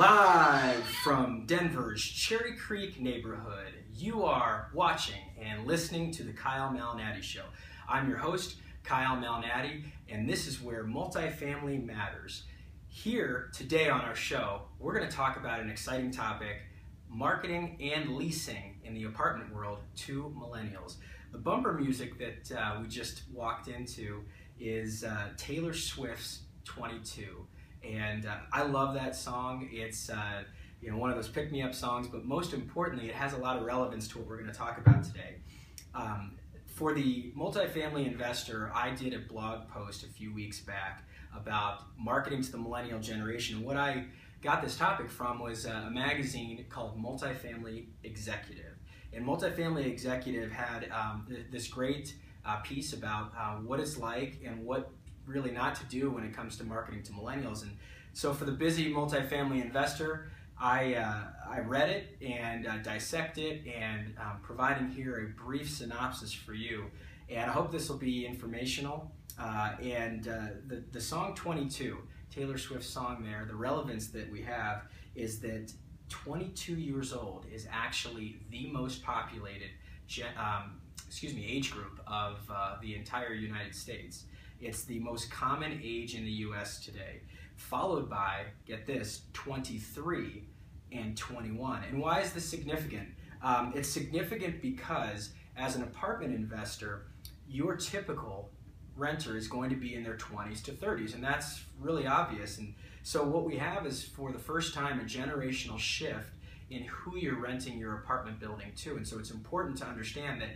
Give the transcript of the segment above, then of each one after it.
Live from Denver's Cherry Creek neighborhood, you are watching and listening to the Kyle Malnati Show. I'm your host, Kyle Malnati, and this is where Multifamily Matters. Here today on our show, we're going to talk about an exciting topic, marketing and leasing in the apartment world to millennials. The bumper music that we just walked into is Taylor Swift's 22. And I love that song. It's one of those pick-me-up songs, but most importantly, it has a lot of relevance to what we're going to talk about today. For the multifamily investor, I did a blog post a few weeks back about marketing to the millennial generation. What I got this topic from was a magazine called Multifamily Executive. And Multifamily Executive had this great piece about what it's like and what really not to do when it comes to marketing to millennials. And so for the busy multifamily investor, I read it and dissected it and providing here a brief synopsis for you. And I hope this will be informational. The song 22, Taylor Swift's song there, the relevance that we have is that 22 years old is actually the most populated age group of the entire United States. It's the most common age in the US today, followed by, get this, 23 and 21. And why is this significant? It's significant because as an apartment investor, your typical renter is going to be in their 20s to 30s, and that's really obvious. And so what we have is, for the first time, a generational shift in who you're renting your apartment building to. And so it's important to understand that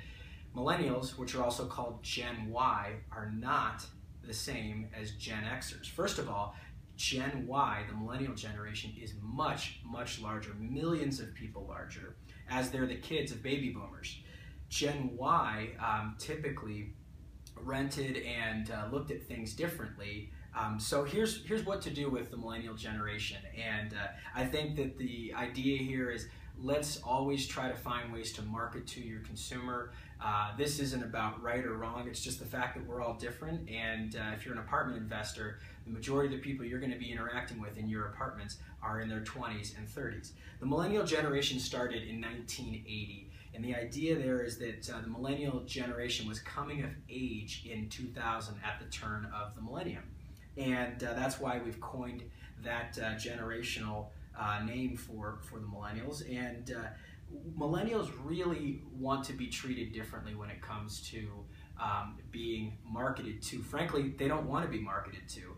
millennials, which are also called Gen Y, are not the same as Gen Xers. First of all, Gen Y, the millennial generation, is much, much larger, millions of people larger, as they're the kids of baby boomers. Gen Y typically rented and looked at things differently. So here's what to do with the millennial generation. And I think that the idea here is, let's always try to find ways to market to your consumer. This isn't about right or wrong, it's just the fact that we're all different. And if you're an apartment investor, the majority of the people you're going to be interacting with in your apartments are in their 20s and 30s. The millennial generation started in 1980. And the idea there is that the millennial generation was coming of age in 2000 at the turn of the millennium. And that's why we've coined that generational name for the millennials. And millennials really want to be treated differently when it comes to being marketed to. Frankly, they don't want to be marketed to.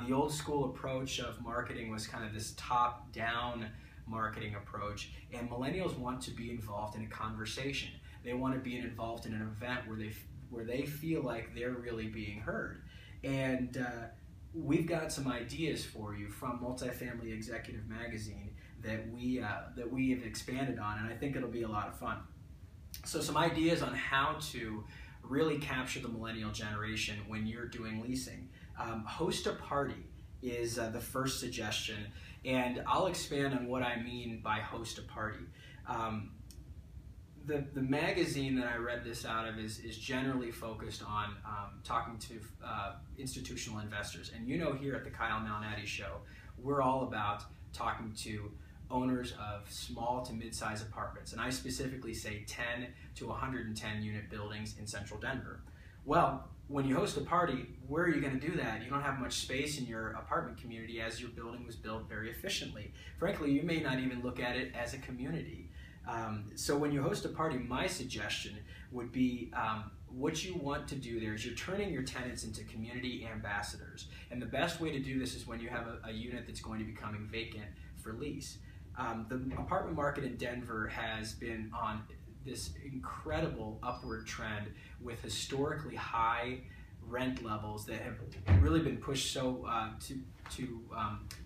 The old school approach of marketing was kind of this top-down marketing approach, and millennials want to be involved in a conversation. They want to be involved in an event where they feel like they're really being heard. And we've got some ideas for you from Multifamily Executive Magazine that we have expanded on, and I think it'll be a lot of fun. So some ideas on how to really capture the millennial generation when you're doing leasing. Host a party is the first suggestion, and I'll expand on what I mean by host a party. The magazine that I read this out of is generally focused on talking to institutional investors. And here at the Kyle Malnati Show, we're all about talking to owners of small to mid-size apartments. And I specifically say 10 to 110 unit buildings in central Denver. Well, when you host a party, where are you going to do that? You don't have much space in your apartment community, as your building was built very efficiently. Frankly, you may not even look at it as a community. So when you host a party, my suggestion would be what you want to do there is you're turning your tenants into community ambassadors. And the best way to do this is when you have a unit that's going to be becoming vacant for lease. The apartment market in Denver has been on this incredible upward trend with historically high rent levels that have really been pushed to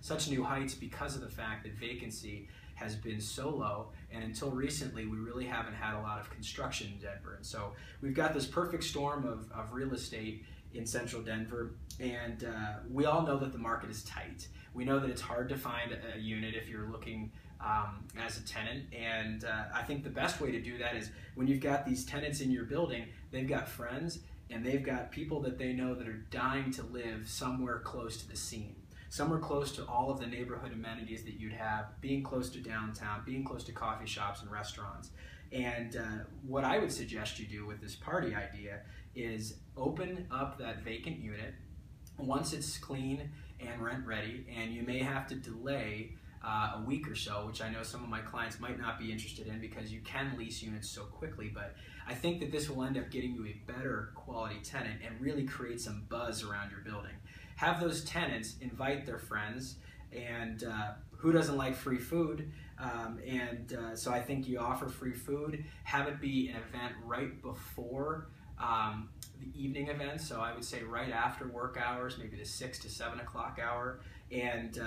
such new heights because of the fact that vacancy has been so low, and until recently we really haven't had a lot of construction in Denver. And so we've got this perfect storm of real estate in central Denver, and we all know that the market is tight. We know that it's hard to find a unit if you're looking as a tenant, and I think the best way to do that is when you've got these tenants in your building, they've got friends and they've got people that they know that are dying to live somewhere close to the scene. somewhere close to all of the neighborhood amenities that you'd have, being close to downtown, being close to coffee shops and restaurants. And what I would suggest you do with this party idea is open up that vacant unit once it's clean and rent ready, and you may have to delay a week or so, which I know some of my clients might not be interested in because you can lease units so quickly, but I think that this will end up getting you a better quality tenant and really create some buzz around your building. Have those tenants invite their friends, and who doesn't like free food? So I think you offer free food, have it be an event right before the evening event, so I would say right after work hours, maybe the 6 to 7 o'clock hour, and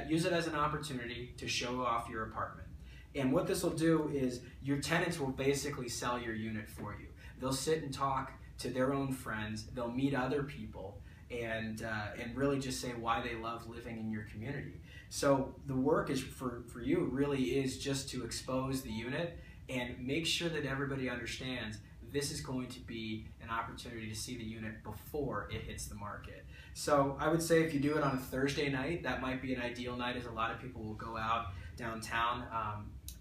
use it as an opportunity to show off your apartment. And what this will do is your tenants will basically sell your unit for you. They'll sit and talk to their own friends, they'll meet other people, and really just say why they love living in your community. So the work is for you really is just to expose the unit and make sure that everybody understands this is going to be an opportunity to see the unit before it hits the market. So I would say if you do it on a Thursday night, that might be an ideal night, as a lot of people will go out downtown.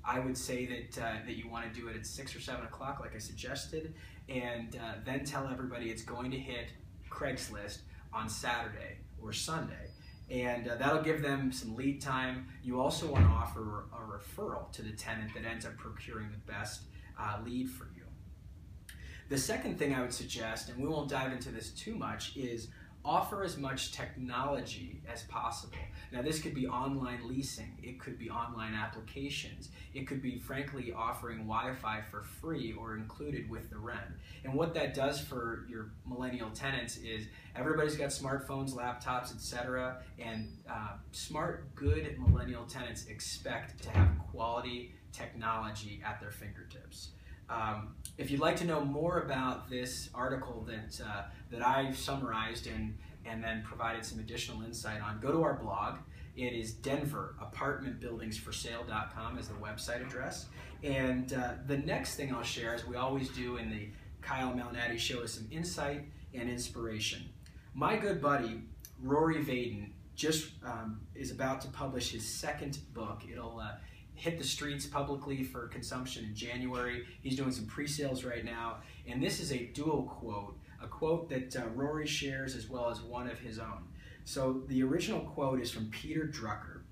I would say that you want to do it at 6 or 7 o'clock, like I suggested, and then tell everybody it's going to hit Craigslist on Saturday or Sunday. And that'll give them some lead time. You also want to offer a referral to the tenant that ends up procuring the best lead for you. The second thing I would suggest, and we won't dive into this too much, is offer as much technology as possible. Now this could be online leasing, it could be online applications, it could be frankly offering Wi-Fi for free or included with the rent. And what that does for your millennial tenants is everybody's got smartphones, laptops, etc. And smart, good millennial tenants expect to have quality technology at their fingertips. If you'd like to know more about this article that I summarized and then provided some additional insight on, go to our blog. It is DenverApartmentBuildingsForSale.com is the website address. And the next thing I'll share, as we always do in the Kyle Malnati Show, is some insight and inspiration. My good buddy, Rory Vaden, just is about to publish his second book. It'll hit the streets publicly for consumption in January. He's doing some pre-sales right now, and this is a dual quote, a quote that Rory shares as well as one of his own. So the original quote is from Peter Drucker,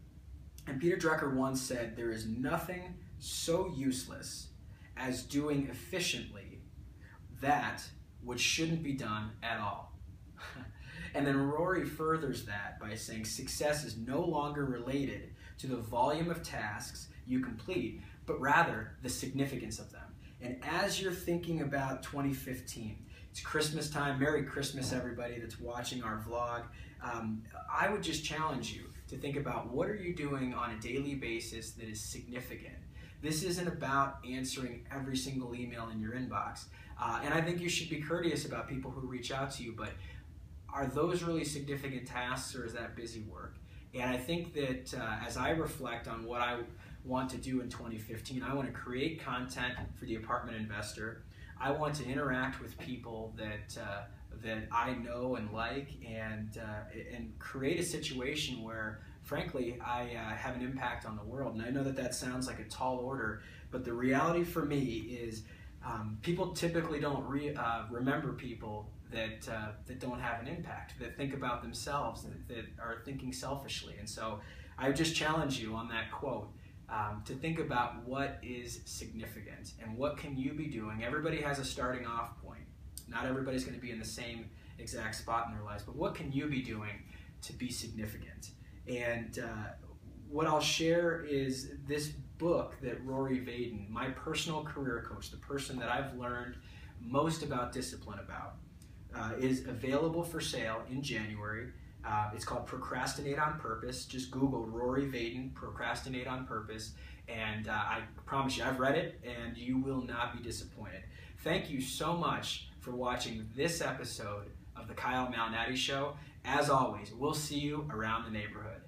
and Peter Drucker once said, "There is nothing so useless as doing efficiently that which shouldn't be done at all." And then Rory furthers that by saying success is no longer related to the volume of tasks you complete, but rather the significance of them. And as you're thinking about 2015, it's Christmas time. Merry Christmas, everybody that's watching our vlog. I would just challenge you to think about what are you doing on a daily basis that is significant. This isn't about answering every single email in your inbox. And I think you should be courteous about people who reach out to you, but are those really significant tasks, or is that busy work? And I think that as I reflect on what I want to do in 2015, I want to create content for the apartment investor. I want to interact with people that I know and like, and create a situation where, frankly, I have an impact on the world. And I know that that sounds like a tall order, but the reality for me is people typically don't remember people that don't have an impact, that think about themselves, that are thinking selfishly. And so I would just challenge you on that quote to think about what is significant and what can you be doing. Everybody has a starting off point. Not everybody's going to be in the same exact spot in their lives, but what can you be doing to be significant? And what I'll share is this book that Rory Vaden, my personal career coach, the person that I've learned most about discipline about, is available for sale in January. It's called Procrastinate on Purpose. Just Google Rory Vaden, Procrastinate on Purpose, and I promise you, I've read it, and you will not be disappointed. Thank you so much for watching this episode of the Kyle Malnati Show. As always, we'll see you around the neighborhood.